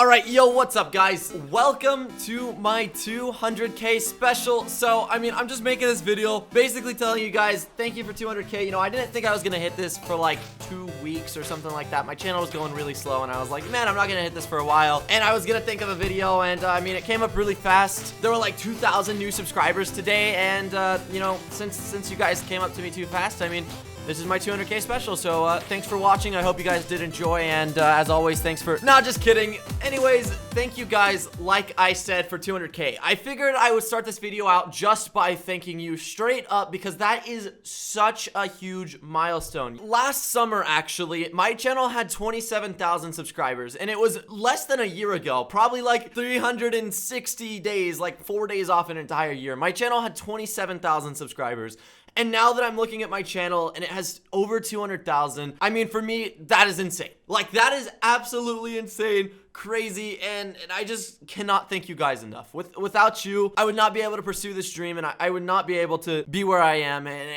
Alright, yo, what's up, guys? Welcome to my 200k special. So, I'm just making this video basically telling you guys thank you for 200k. You know, I didn't think I was gonna hit this for like 2 weeks or something like that. My channel was going really slow, and I was like, man, I'm not gonna hit this for a while. And I was gonna think of a video, and it came up really fast. There were like 2,000 new subscribers today, and you know, since you guys came up to me too fast, this is my 200k special, so thanks for watching. I hope you guys did enjoy, and as always, thanks for... Nah, just kidding. Anyways, thank you guys, like I said, for 200k. I figured I would start this video out just by thanking you straight up, because that is such a huge milestone. Last summer, actually, my channel had 27,000 subscribers, and it was less than a year ago, probably like 360 days, like 4 days off an entire year. My channel had 27,000 subscribers. And now that I'm looking at my channel and it has over 200,000, for me, that is insane. Like, that is absolutely insane, crazy, and I just cannot thank you guys enough. Without you, I would not be able to pursue this dream, and I would not be able to be where I am, and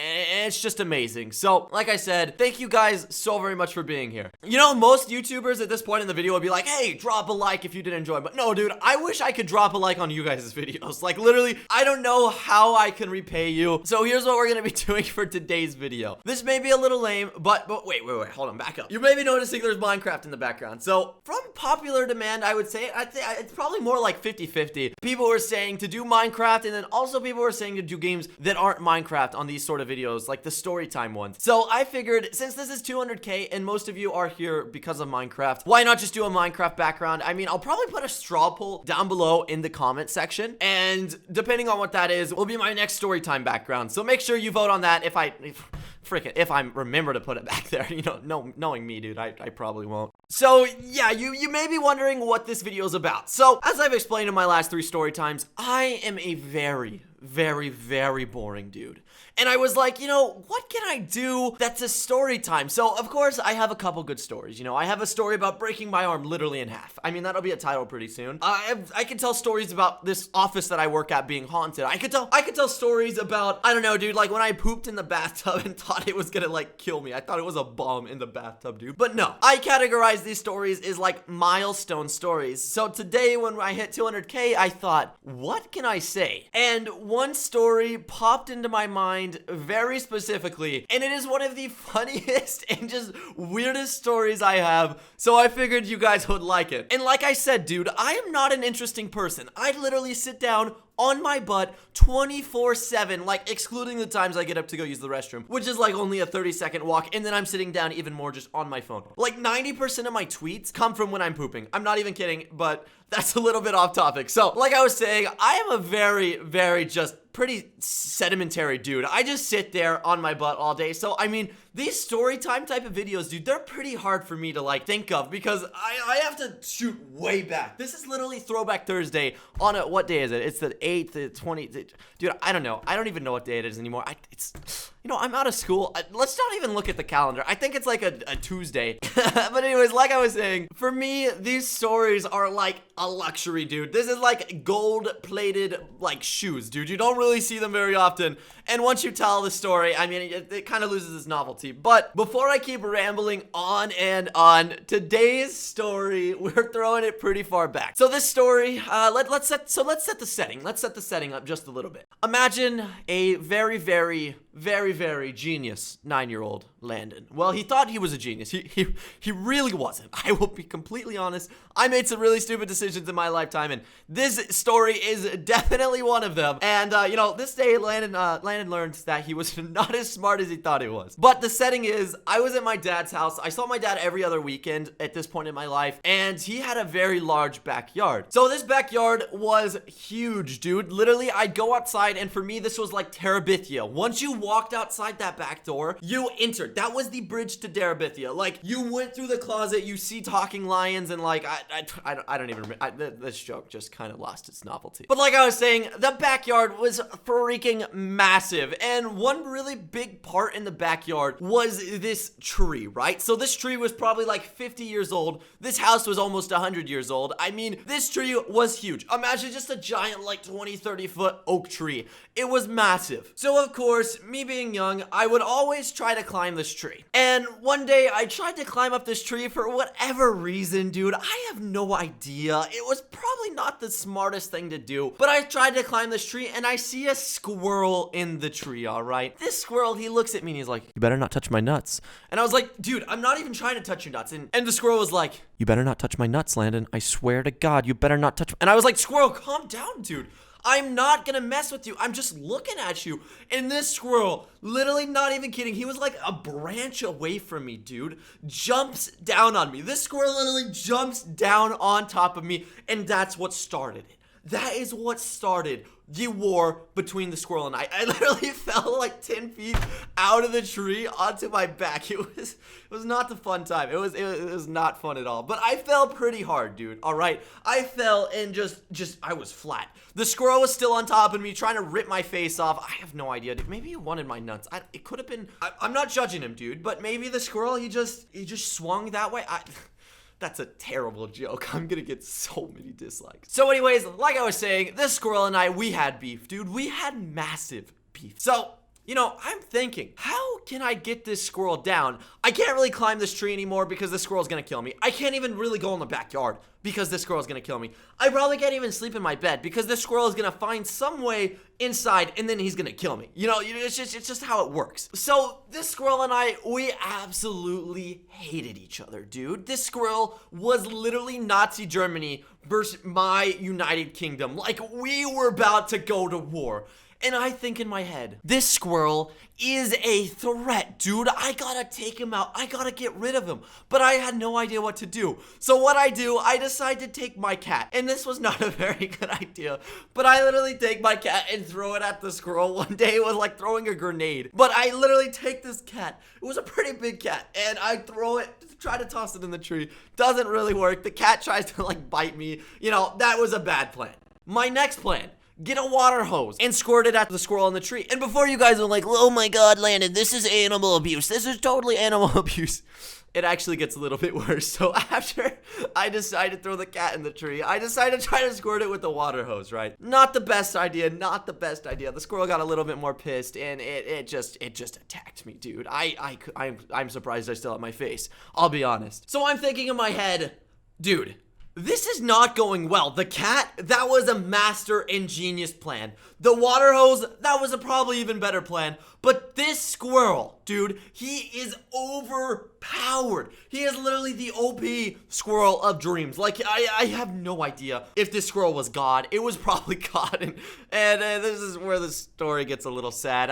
it's just amazing. So, like I said, thank you guys so very much for being here. You know, most YouTubers at this point in the video would be like, hey, drop a like if you did enjoy, but no, dude, I wish I could drop a like on you guys' videos. Like, literally, I don't know how I can repay you. So here's what we're gonna be doing for today's video. This may be a little lame, but wait, hold on, back up. You may be noticing there's Minecraft in the background. So, from popular demand, I would say, it's probably more like 50-50. People were saying to do Minecraft, and then also people were saying to do games that aren't Minecraft on these sort of videos, like the story time ones. So I figured, since this is 200k and most of you are here because of Minecraft, why not just do a Minecraft background? I'll probably put a straw poll down below in the comment section, and depending on what that is, will be my next story time background. So make sure you vote on that. If I remember to put it back there, you know, knowing me, dude, I probably won't. So, yeah, you may be wondering what this video is about. So, as I've explained in my last 3 story times, I am a very, very boring dude. And I was like, you know, what can I do that's a story time? So, of course, I have a couple good stories. You know, I have a story about breaking my arm literally in half. That'll be a title pretty soon. I can tell stories about this office that I work at being haunted. I could tell stories about, I don't know, dude, like when I pooped in the bathtub and thought it was gonna, like, kill me. I thought it was a bomb in the bathtub, dude. But no, I categorize these stories as, like, milestone stories. So today, when I hit 200k, I thought, what can I say? And one story popped into my mind very specifically, and it is one of the funniest and just weirdest stories I have, so I figured you guys would like it. And like I said, dude, I am not an interesting person. I literally sit down on my butt 24/7, like excluding the times I get up to go use the restroom, which is like only a 30-second walk, and then I'm sitting down even more just on my phone. Like 90% of my tweets come from when I'm pooping. I'm not even kidding, but that's a little bit off topic. So, like I was saying, I am a very just pretty sedimentary dude. I just sit there on my butt all day. So, these story time type of videos, dude, they're pretty hard for me to like think of because I have to shoot way back. This is literally Throwback Thursday on what day is it? It's the 8th, the 20th. Dude, I don't know. I don't even know what day it is anymore. I'm out of school. Let's not even look at the calendar. I think it's like a Tuesday. But anyways, like I was saying, for me, these stories are like a luxury, dude. This is like gold-plated like shoes, dude. You don't really see them very often. And once you tell the story, it kind of loses its novelty. But before I keep rambling on and on, today's story, we're throwing it pretty far back. So this story, let's set the setting. Let's set the setting up just a little bit. Imagine a very genius 9-year-old Landon. Well, he thought he was a genius. He really wasn't. I will be completely honest. I made some really stupid decisions in my lifetime, and this story is definitely one of them. And this day Landon learned that he was not as smart as he thought he was. But the setting is, I was at my dad's house. I saw my dad every other weekend at this point in my life, and he had a very large backyard. So this backyard was huge, dude. Literally, I'd go outside, and for me, this was like Terabithia. Once you walked outside that back door, you entered. That was the bridge to Terabithia. Like, you went through the closet, you see talking lions, and like, I don't even remember. This joke just kind of lost its novelty. But like I was saying, the backyard was freaking massive, and one really big part in the backyard was this tree, right? So this tree was probably like 50 years old. This house was almost 100 years old. This tree was huge. Imagine just a giant like 20-30 foot oak tree. It was massive. So of course, me being young, I would always try to climb the this tree. And one day I tried to climb up this tree for whatever reason, dude. I have no idea. It was probably not the smartest thing to do, but I tried to climb this tree and I see a squirrel in the tree, all right? This squirrel, he looks at me and he's like, "You better not touch my nuts." And I was like, "Dude, I'm not even trying to touch your nuts." And the squirrel was like, "You better not touch my nuts, Landon. I swear to God, you better not touch." And I was like, "Squirrel, calm down, dude. I'm not gonna mess with you. I'm just looking at you." And this squirrel, literally not even kidding, he was like a branch away from me, dude, jumps down on me. This squirrel literally jumps down on top of me, and that's what started it. That is what started the war between the squirrel and I. I literally fell like 10 feet out of the tree onto my back. It was not the fun time. It was not fun at all. But I fell pretty hard, dude. All right. I fell and I was flat. The squirrel was still on top of me trying to rip my face off. I have no idea, dude. Maybe he wanted my nuts. It could have been. I'm not judging him, dude. But maybe the squirrel, he just swung that way. That's a terrible joke. I'm gonna get so many dislikes. So anyways, like I was saying, this squirrel and I, we had beef, dude. We had massive beef. So, you know, I'm thinking, how can I get this squirrel down? I can't really climb this tree anymore because this squirrel's gonna kill me. I can't even really go in the backyard because this squirrel's gonna kill me. I probably can't even sleep in my bed because this squirrel is gonna find some way inside and then he's gonna kill me. You know, it's just how it works. So this squirrel and I, we absolutely hated each other, dude. This squirrel was literally Nazi Germany versus my United Kingdom. Like, we were about to go to war. And I think in my head, this squirrel is a threat, dude. I gotta take him out. I gotta get rid of him. But I had no idea what to do. So what I do, I decide to take my cat. And this was not a very good idea. But I literally take my cat and throw it at the squirrel. One day it was like throwing a grenade. But I literally take this cat. It was a pretty big cat. And I throw it, try to toss it in the tree. Doesn't really work. The cat tries to like bite me. You know, that was a bad plan. My next plan. Get a water hose and squirt it at the squirrel in the tree. And before you guys are like, "Oh my God, Landon, this is animal abuse. This is totally animal abuse," it actually gets a little bit worse. So after I decided to throw the cat in the tree, I decided to try to squirt it with the water hose, right? Not the best idea, not the best idea. The squirrel got a little bit more pissed and it just attacked me, dude. I'm surprised I still have my face. I'll be honest. So I'm thinking in my head, dude, this is not going well. The cat, that was a master ingenious plan. The water hose, that was a probably even better plan. But this squirrel, dude, he is overpowered. He is literally the OP squirrel of dreams. Like, I have no idea if this squirrel was God. It was probably God. And this is where the story gets a little sad.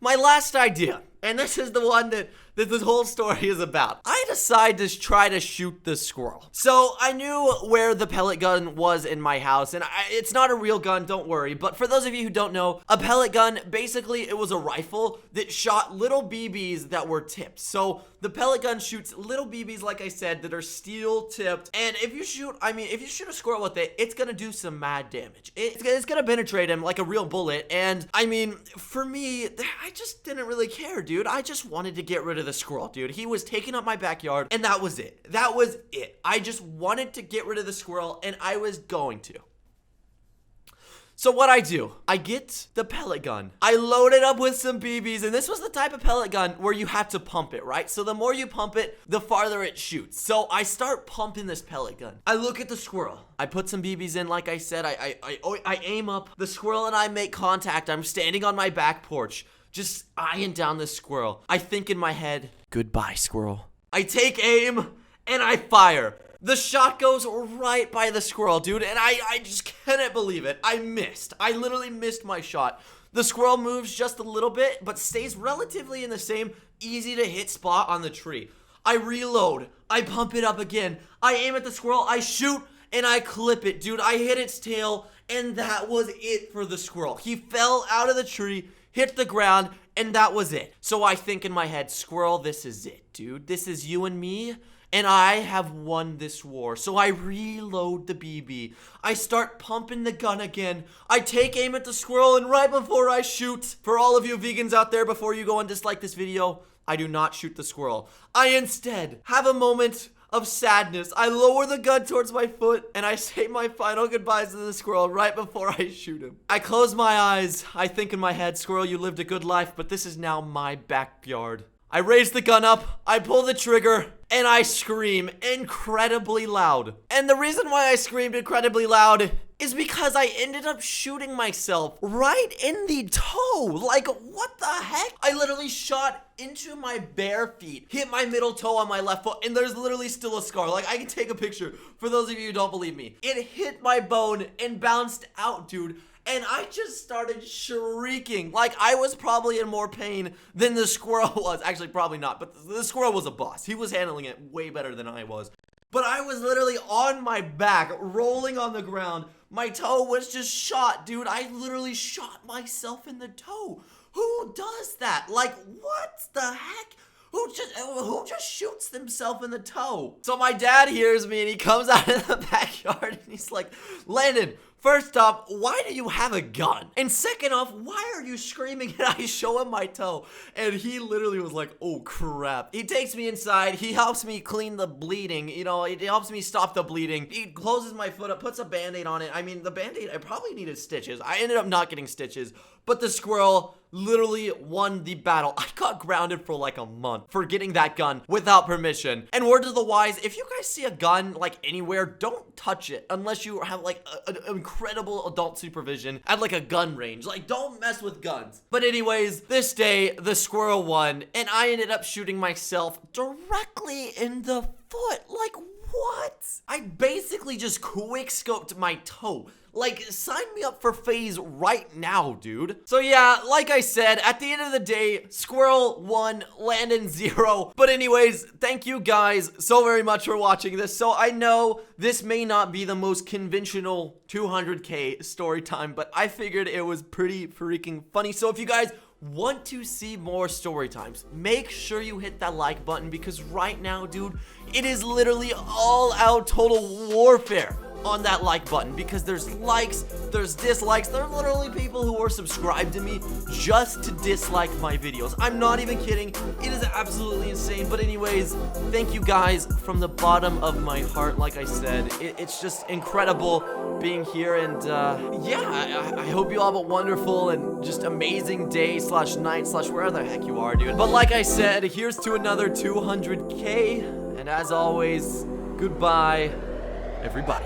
My last idea, and this is the one that this whole story is about. I decided to try to shoot the squirrel. So I knew where the pellet gun was in my house, and it's not a real gun, don't worry. But for those of you who don't know, a pellet gun, basically it was a rifle that shot little BBs that were tipped. So the pellet gun shoots little BBs, like I said, that are steel tipped. And if you shoot a squirrel with it, it's gonna do some mad damage. It's gonna penetrate him like a real bullet. And I mean, for me, I just didn't really care, dude. I just wanted to get rid of the squirrel, dude. He was taking up my backyard, and that was it. That was it. I just wanted to get rid of the squirrel, and I was going to. So what I do, I get the pellet gun. I load it up with some BBs, and this was the type of pellet gun where you have to pump it, right? So the more you pump it, the farther it shoots. So I start pumping this pellet gun. I look at the squirrel. I put some BBs in, like I said. I aim up. The squirrel and I make contact. I'm standing on my back porch, just eyeing down this squirrel. I think in my head, "Goodbye, squirrel." I take aim, and I fire. The shot goes right by the squirrel, dude, and I just cannot believe it. I missed. I literally missed my shot. The squirrel moves just a little bit, but stays relatively in the same easy-to-hit spot on the tree. I reload. I pump it up again. I aim at the squirrel. I shoot, and I clip it, dude. I hit its tail, and that was it for the squirrel. He fell out of the tree, hit the ground, and that was it. So I think in my head, "Squirrel, this is it, dude. This is you and me. And I have won this war." So I reload the BB. I start pumping the gun again. I take aim at the squirrel, and right before I shoot, for all of you vegans out there, before you go and dislike this video, I do not shoot the squirrel. I instead have a moment of sadness. I lower the gun towards my foot, and I say my final goodbyes to the squirrel right before I shoot him. I close my eyes. I think in my head, "Squirrel, you lived a good life, but this is now my backyard. I raise the gun up, I pull the trigger, and I scream incredibly loud. And the reason why I screamed incredibly loud is because I ended up shooting myself right in the toe. Like, what the heck? I literally shot into my bare feet, hit my middle toe on my left foot, and there's literally still a scar. Like, I can take a picture for those of you who don't believe me. It hit my bone and bounced out, dude. And I just started shrieking. Like, I was probably in more pain than the squirrel was. Actually, probably not, but the squirrel was a boss. He was handling it way better than I was. But I was literally on my back, rolling on the ground. My toe was just shot, dude. I literally shot myself in the toe. Who does that? Like, what the heck? Who just shoots themselves in the toe? So my dad hears me and he comes out of the backyard and he's like, Landon, first off, why do you have a gun? And second off, why are you screaming? And I show him my toe. And he literally was like, oh crap. He takes me inside. He helps me clean the bleeding. You know, it helps me stop the bleeding. He closes my foot up, puts a band-aid on it. I mean, the band-aid, I probably needed stitches. I ended up not getting stitches. But the squirrel literally won the battle. I got grounded for like a month for getting that gun without permission. And word to the wise, if you guys see a gun like anywhere, don't touch it unless you have like an incredible adult supervision at like a gun range. Like, don't mess with guns. But anyways, this day the squirrel won and I ended up shooting myself directly in the foot. Like, what? I basically just quick scoped my toe. Like, sign me up for phase right now, dude. So yeah, like I said, at the end of the day, Squirrel 1, Landon 0. But anyways, thank you guys so very much for watching this. So I know this may not be the most conventional 200K story time, but I figured it was pretty freaking funny. So if you guys want to see more story times, make sure you hit that like button, because right now, dude, it is literally all out total warfare on that like button, because there's likes, there's dislikes. There are literally people who are subscribed to me just to dislike my videos. I'm not even kidding. It is absolutely insane. But anyways, thank you guys from the bottom of my heart. Like I said, it's just incredible being here, and yeah, I hope you all have a wonderful and just amazing day slash night slash where the heck you are, dude. But like I said, here's to another 200K, and as always, goodbye, everybody.